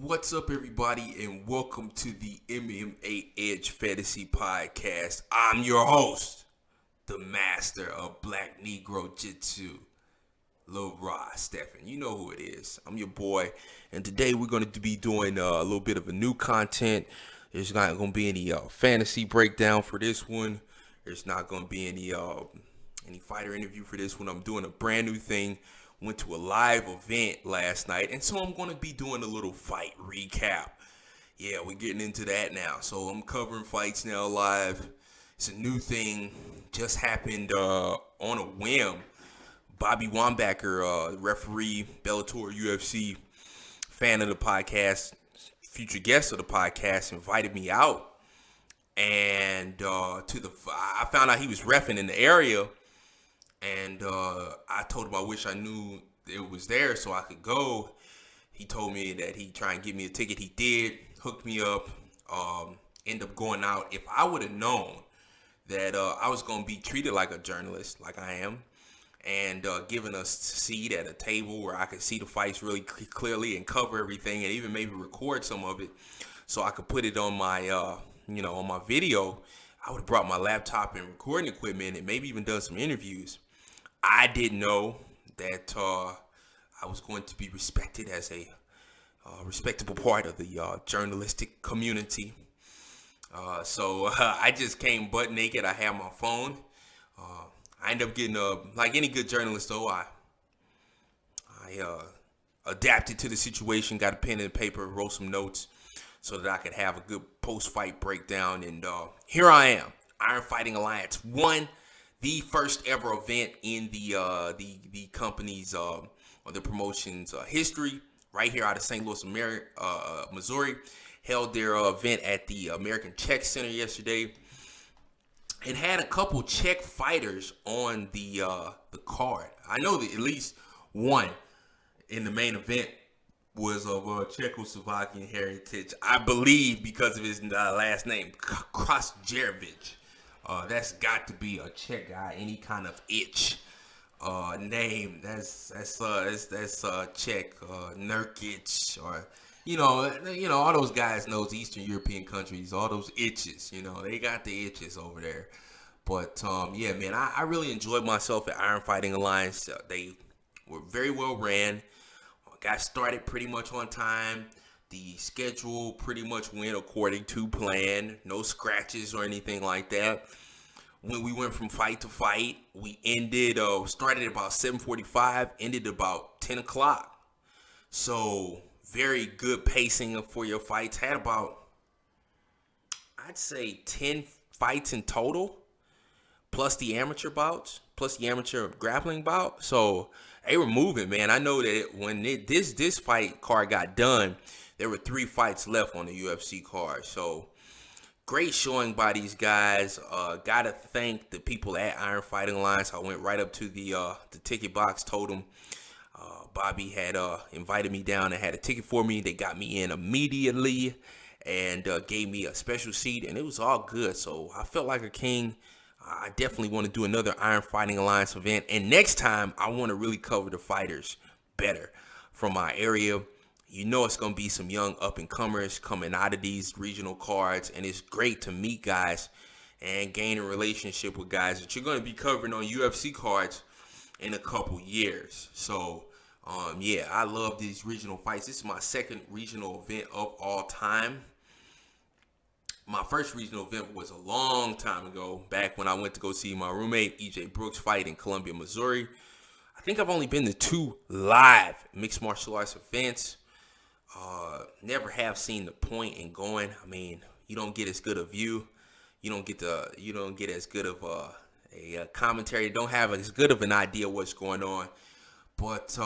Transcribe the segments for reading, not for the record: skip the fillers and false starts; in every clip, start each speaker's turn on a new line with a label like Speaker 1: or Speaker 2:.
Speaker 1: What's up, everybody, and welcome to the MMA Edge Fantasy Podcast. I'm your host, the master of BlackNegroJItsu, Lil Ra Stephan. You know who it is. I'm your boy, and today we're going to be doing a little bit of a new content. There's not going to be any fantasy breakdown for this one. There's not going to be any fighter interview for this one. I'm doing a brand new thing. Went to a live event last night, and so I'm going to be doing a little fight recap. Yeah, we're getting into that now. So I'm covering fights now live. It's a new thing. Just happened on a whim. Bobby Wambacher, referee, Bellator, UFC, fan of the podcast, future guest of the podcast, invited me out. And I found out he was reffing in the area. And I told him I wish I knew it was there so I could go. He told me that he'd try and get me a ticket. He did, hooked me up, end up going out. If I would have known that I was going to be treated like a journalist, like I am, and given a seat at a table where I could see the fights really clearly and cover everything and even maybe record some of it so I could put it on my, on my video, I would have brought my laptop and recording equipment and maybe even done some interviews. I didn't know that I was going to be respected as a respectable part of the journalistic community. So I just came butt naked. I had my phone. I ended up getting, like any good journalist though, I adapted to the situation, got a pen and paper, wrote some notes so that I could have a good post-fight breakdown. And here I am. Iron Fighting Alliance won the first ever event in the company's or the promotion's history, right here out of St. Louis, Missouri. Held their event at the American Czech Center yesterday. It had a couple Czech fighters on the card. I know that at least one in the main event was of Czechoslovakian heritage, I believe, because of his last name, Kostjeravac. That's got to be a Czech guy, any kind of itch name. That's Czech, Nurkic, or all those guys knows Eastern European countries, all those itches. They got the itches over there. But yeah, man, I really enjoyed myself at Iron Fighting Alliance. They were very well ran. Got started pretty much on time. The schedule pretty much went according to plan. No scratches or anything like that. When we went from fight to fight, we started at about 7:45, ended about 10 o'clock. So very good pacing for your fights. Had about, I'd say, 10 fights in total, plus the amateur bouts, plus the amateur grappling bout. So they were moving, man. I know that when this fight card got done, there were 3 fights left on the UFC card. So great showing by these guys. Gotta thank the people at Iron Fighting Alliance. I went right up to the ticket box, told them Bobby had invited me down and had a ticket for me. They got me in immediately and gave me a special seat, and it was all good. So I felt like a king. I definitely want to do another Iron Fighting Alliance event. And next time, I want to really cover the fighters better from my area. It's going to be some young up-and-comers coming out of these regional cards. And it's great to meet guys and gain a relationship with guys that you're going to be covering on UFC cards in a couple years. So, yeah, I love these regional fights. This is my second regional event of all time. My first regional event was a long time ago, back when I went to go see my roommate, E.J. Brooks, fight in Columbia, Missouri. I think I've only been to 2 live mixed martial arts events. Never have seen the point in going. I mean, you don't get as good a view. You don't get as good of a commentary. You don't have as good of an idea what's going on. But,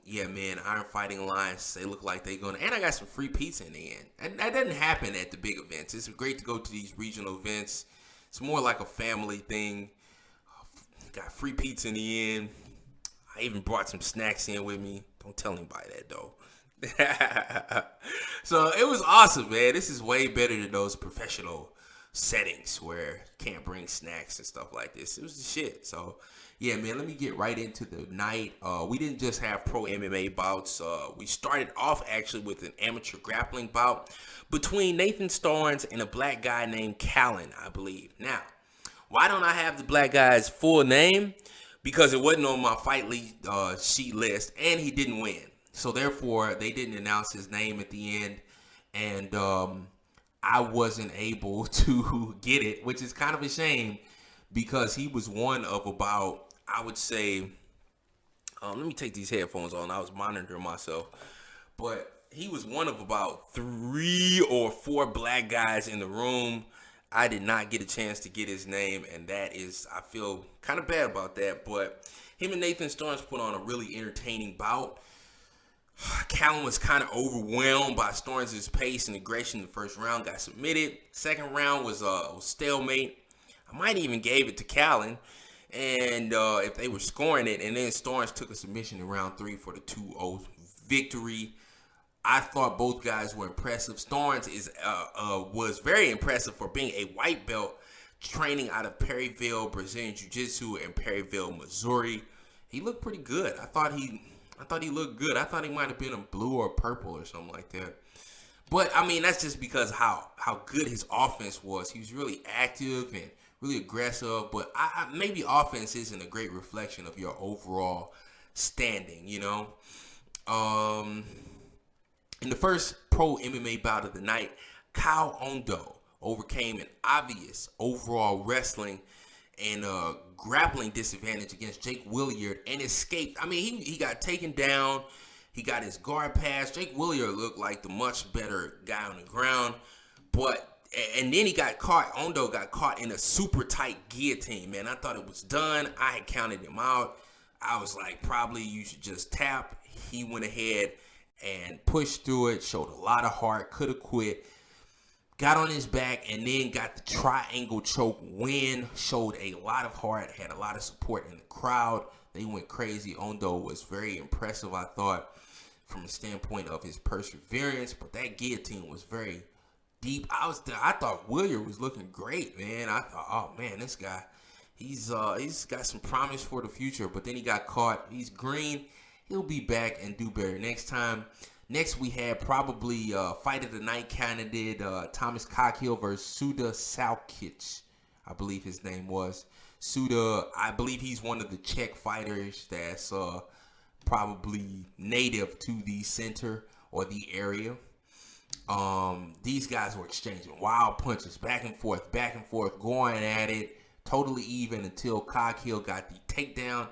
Speaker 1: yeah, man, Iron Fighting Alliance, they look like they're going to... And I got some free pizza in the end. And that doesn't happen at the big events. It's great to go to these regional events. It's more like a family thing. Got free pizza in the end. I even brought some snacks in with me. Don't tell anybody that, though. So, it was awesome, man. This is way better than those professional settings where you can't bring snacks and stuff like this. It was the shit. So yeah, man, let me get right into the night. We didn't just have pro MMA bouts. We started off actually with an amateur grappling bout between Nathan Starnes and a black guy named Calun, I believe. Now, why don't I have the black guy's full name? Because it wasn't on my fight sheet list, and he didn't win. So therefore, they didn't announce his name at the end, and I wasn't able to get it, which is kind of a shame because he was one of about, I would say, let me take these headphones on. I was monitoring myself, but he was one of about 3 or 4 black guys in the room. I did not get a chance to get his name, and that is, I feel kind of bad about that, but him and Nathan Starnes put on a really entertaining bout. Calun was kind of overwhelmed by Starnes' pace and aggression in the first round, got submitted. Second round was stalemate. I might even gave it to Calun, and if they were scoring it, and then Starnes took a submission in round 3 for the 2-0 victory. I thought both guys were impressive. Starnes was very impressive for being a white belt, training out of Perryville, Brazilian Jiu-Jitsu, and Perryville, Missouri. He looked pretty good. I thought he looked good. I thought he might have been a blue or purple or something like that. But, I mean, that's just because how good his offense was. He was really active and really aggressive. But maybe offense isn't a great reflection of your overall standing, you know. In the first pro MMA bout of the night, Ondo overcame an obvious overall wrestling and grappling disadvantage against Jake Willyard and escaped. I mean, he got taken down. He got his guard passed. Jake Willyard looked like the much better guy on the ground. And then he got caught. Ondo got caught in a super tight guillotine, man. I thought it was done. I had counted him out. I was like, probably you should just tap. He went ahead and pushed through it, showed a lot of heart, could have quit, got on his back, and then got the triangle choke win, showed a lot of heart, had a lot of support in the crowd. They went crazy. Ondo was very impressive, I thought, from a standpoint of his perseverance, but that guillotine was very deep. I thought Willyard was looking great, man. I thought, oh, man, this guy, he's got some promise for the future, but then he got caught. He's green. He'll be back and do better next time. Next, we had probably fight of the night candidate Thomas Coghill versus Suda Salkic, I believe his name was. Suda, I believe he's one of the Czech fighters that's probably native to the center or the area. These guys were exchanging wild punches, back and forth, going at it, totally even until Coghill got the takedown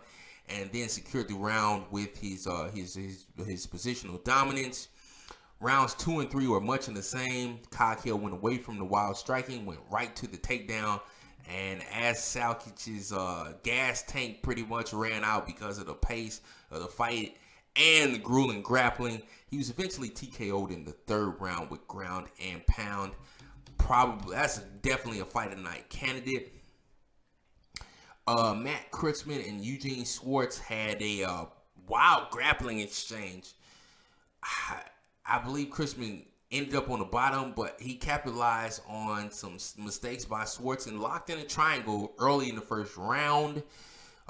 Speaker 1: and then secured the round with his positional dominance. Rounds 2 and 3 were much in the same. Coghill went away from the wild striking, went right to the takedown, and as Salkic's gas tank pretty much ran out because of the pace of the fight and the grueling grappling, he was eventually TKO'd in the 3rd round with ground and pound. That's definitely a fight of the night candidate. Matt Kruetzman and Eugene Swarz had a wild grappling exchange. I believe Kruetzman ended up on the bottom, but he capitalized on some mistakes by Swarz and locked in a triangle early in the first round.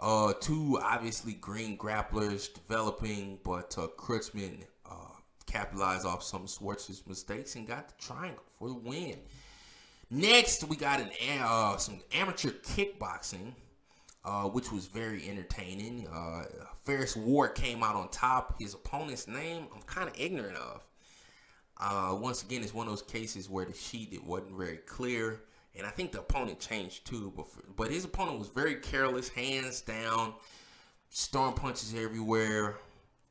Speaker 1: 2 obviously green grapplers developing, but Kruetzman capitalized off some of Swarz's mistakes and got the triangle for the win. Next, we got some amateur kickboxing, which was very entertaining. Farris came out on top. His opponent's name, I'm kind of ignorant of. Once again, it's one of those cases where the sheet, it wasn't very clear. And I think the opponent changed too. But his opponent was very careless, hands down, storm punches everywhere.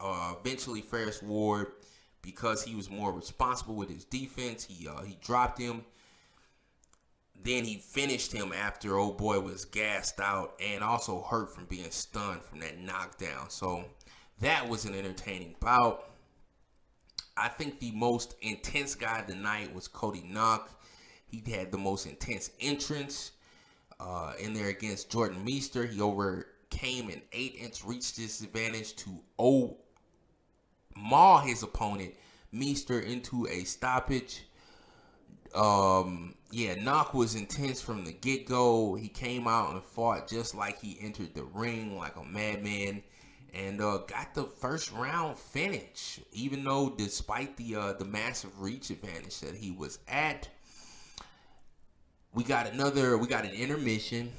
Speaker 1: Eventually, Farris Ward, because he was more responsible with his defense, he dropped him. Then he finished him after old boy was gassed out and also hurt from being stunned from that knockdown. So that was an entertaining bout. I think the most intense guy of the night was Cody Nauke. He had the most intense entrance in there against Jordan Meister. He overcame an 8-inch reach disadvantage to maul his opponent, Meister, into a stoppage. Yeah, Nauke was intense from the get-go. He came out and fought just like he entered the ring, like a madman, and got the first round finish. Even though, despite the massive reach advantage that he was at, we got an intermission,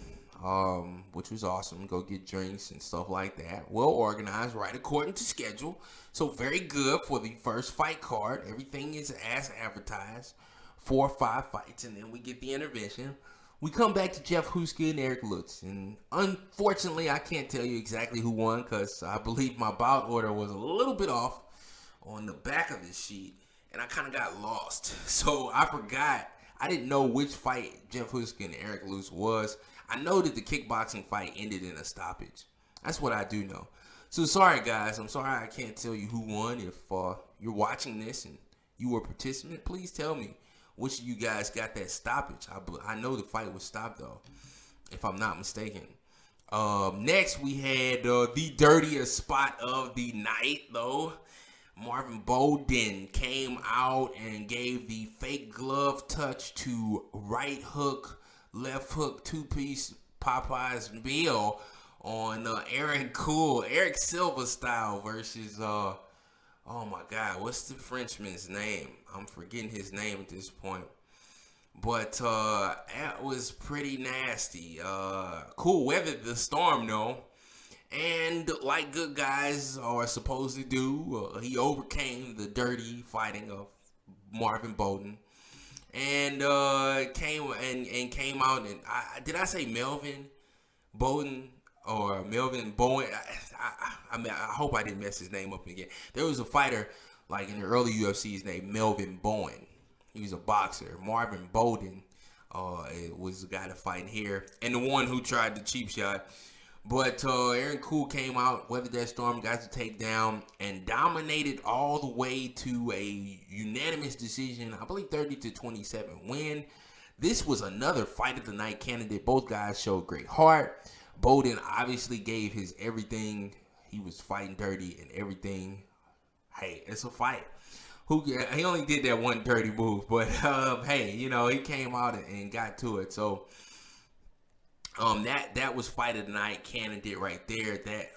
Speaker 1: which was awesome. Go get drinks and stuff like that. Well organized, right according to schedule. So very good for the first fight card. Everything is as advertised. 4 or 5 fights, and then we get the intervention. We come back to Jeff Houska and Erik Luttes, and unfortunately, I can't tell you exactly who won because I believe my bout order was a little bit off on the back of this sheet, and I kind of got lost. So I forgot. I didn't know which fight Jeff Houska and Erik Luttes was. I know that the kickboxing fight ended in a stoppage. That's what I do know. So sorry, guys. I'm sorry I can't tell you who won. If you're watching this and you were a participant, please tell me. Which of you guys got that stoppage? I know the fight was stopped, though, if I'm not mistaken. Next, we had the dirtiest spot of the night, though. Marvin Bowden came out and gave the fake glove touch to right hook, left hook, two-piece Popeye's meal on Erik Kuhl, Eric Silva style versus... oh my God, what's the Frenchman's name? I'm forgetting his name at this point. But that was pretty nasty. Kuhl weathered the storm though. And like good guys are supposed to do, he overcame the dirty fighting of Marvin Bowden. And came out and did I say Melvin Bowden? Or Melvin Bowen. I mean, I hope I didn't mess his name up again. There was a fighter, like in the early UFCs, named Melvin Bowen. He was a boxer. Marvin Bowden was the guy to fight here. And the one who tried the cheap shot. But Erik Kuhl came out, weathered that storm, got the takedown, and dominated all the way to a unanimous decision, I believe 30-27 win. This was another fight of the night candidate. Both guys showed great heart. Bowden obviously gave his everything. He was fighting dirty and everything. Hey, it's a fight. He only did that one dirty move, but hey, you know, he came out and got to it. So that was fight of the night candidate right there. That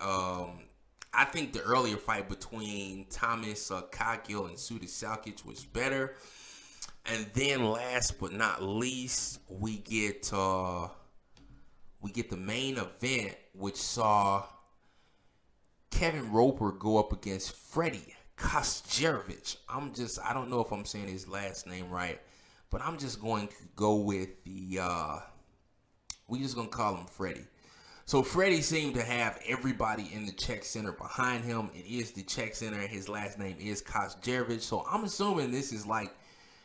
Speaker 1: I think the earlier fight between Thomas Coghill and Suda Salkic was better. And then last but not least, we get the main event, which saw Kevin Roper go up against Fredy Kostjeravac. I don't know if I'm saying his last name right, but I'm just going to go with we're just going to call him Fredy. So Fredy seemed to have everybody in the Czech Center behind him. It is the Czech Center. His last name is Kostjeravac. So I'm assuming this is like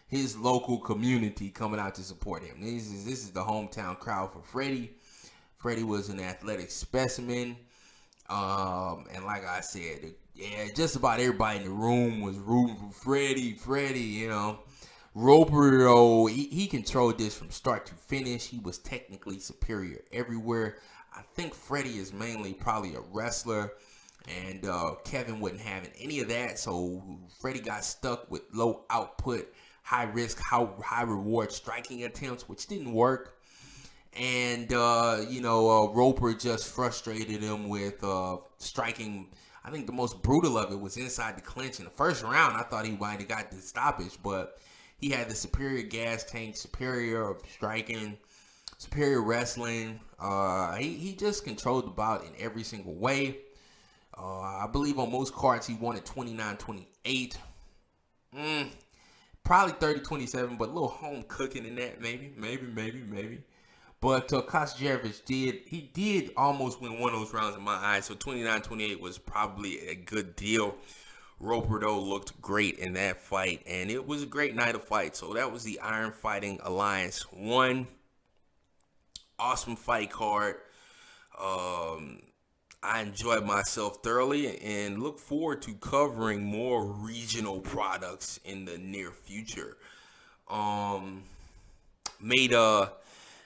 Speaker 1: his local community coming out to support him. This is the hometown crowd for Fredy. Fredy was an athletic specimen. And like I said, just about everybody in the room was rooting for Fredy, you know. Roper, though, he controlled this from start to finish. He was technically superior everywhere. I think Fredy is mainly probably a wrestler, and Kevin wasn't having any of that. So Fredy got stuck with low output, high risk, high reward striking attempts, which didn't work. And, Roper just frustrated him with striking. I think the most brutal of it was inside the clinch. In the first round, I thought he might have got the stoppage, but he had the superior gas tank, superior striking, superior wrestling. He just controlled the bout in every single way. I believe on most cards he won at 29-28. Probably 30-27, but a little home cooking in that, maybe. But Kostjeravac did almost win one of those rounds in my eyes. So 29-28 was probably a good deal. Roper, though, looked great in that fight, and it was a great night of fight. So that was the Iron Fighting Alliance 1. Awesome fight card. I enjoyed myself thoroughly and look forward to covering more regional products in the near future.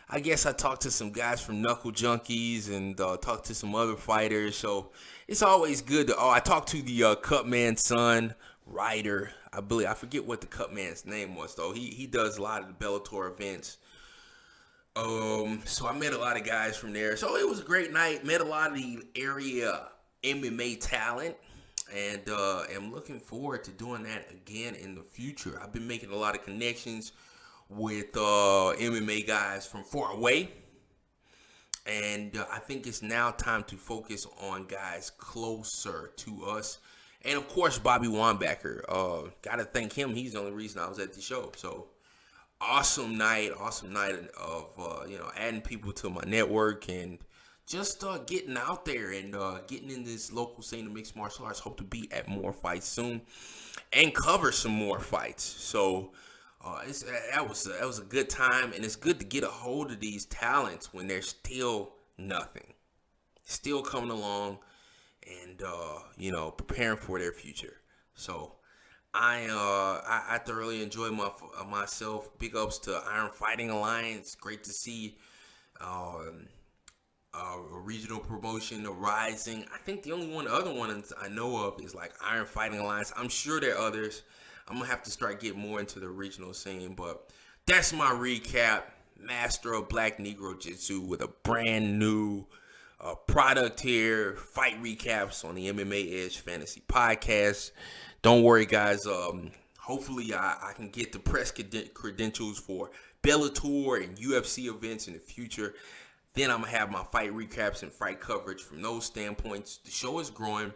Speaker 1: I guess I talked to some guys from Knuckle Junkies and talked to some other fighters. So it's always good to. I talked to the Cutman son, writer. I forget what the cut man's name was though. He does a lot of the Bellator events. So I met a lot of guys from there. So it was a great night. Met a lot of the area MMA talent, and am looking forward to doing that again in the future. I've been making a lot of connections with MMA guys from far away, and I think it's now time to focus on guys closer to us. And of course, Bobby Wambacher. Gotta thank him. He's the only reason I was at the show. So awesome night of adding people to my network and just getting out there and getting in this local scene of mixed martial arts. Hope to be at more fights soon and cover some more fights. So that was a good time, and it's good to get a hold of these talents when they're still nothing, still coming along, and preparing for their future. So I thoroughly enjoy myself. Big ups to Iron Fighting Alliance. Great to see a regional promotion arising. I think the only other one I know of is like Iron Fighting Alliance. I'm sure there are others. I'm gonna have to start getting more into the regional scene, but that's my recap. Master of BlackNegroJItsu with a brand new product here. Fight recaps on the MMA Edge Fantasy Podcast. Don't worry, guys. Hopefully, I can get the press credentials for Bellator and UFC events in the future. Then I'm going to have my fight recaps and fight coverage from those standpoints. The show is growing.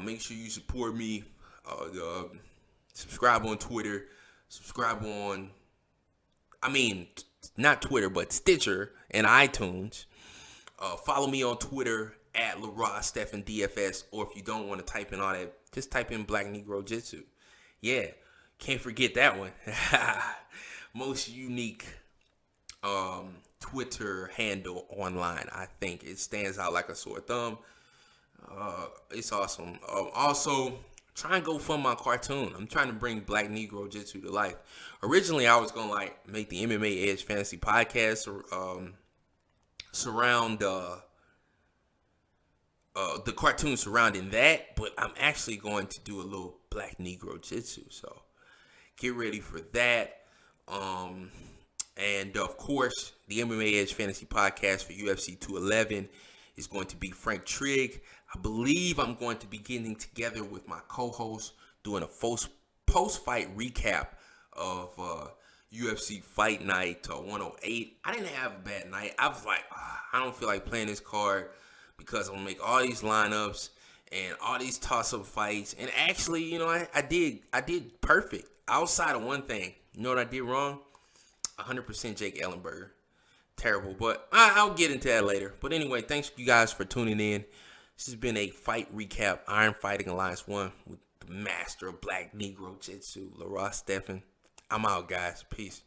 Speaker 1: Make sure you support me. Subscribe on Twitter. Subscribe on, not Twitter, but Stitcher and iTunes. Follow me on Twitter at LaRostephanDFS, or if you don't want to type in all that, just type in BlackNegroJItsu. Yeah, can't forget that one. Most unique Twitter handle online. I think it stands out like a sore thumb. It's awesome. Also, try and go fund my cartoon. I'm trying to bring BlackNegroJItsu to life. Originally, I was gonna make the MMA Edge Fantasy Podcast surround the cartoon surrounding that, but I'm actually going to do a little BlackNegroJItsu, so get ready for that. And of course, the MMA Edge Fantasy Podcast for UFC 211 is going to be Frank Trigg. I believe I'm going to be getting together with my co-host, doing a post-fight recap of UFC Fight Night 108. I didn't have a bad night. I was like, I don't feel like playing this card because I'm going to make all these lineups and all these toss-up fights. And actually, I did perfect. Outside of one thing. You know what I did wrong? 100% Jake Ellenberger. Terrible, but I'll get into that later. But anyway, thanks you guys for tuning in. This has been a fight recap, Iron Fighting Alliance 1 with the master of BlackNegroJItsu, LaRostephan. I'm out, guys. Peace.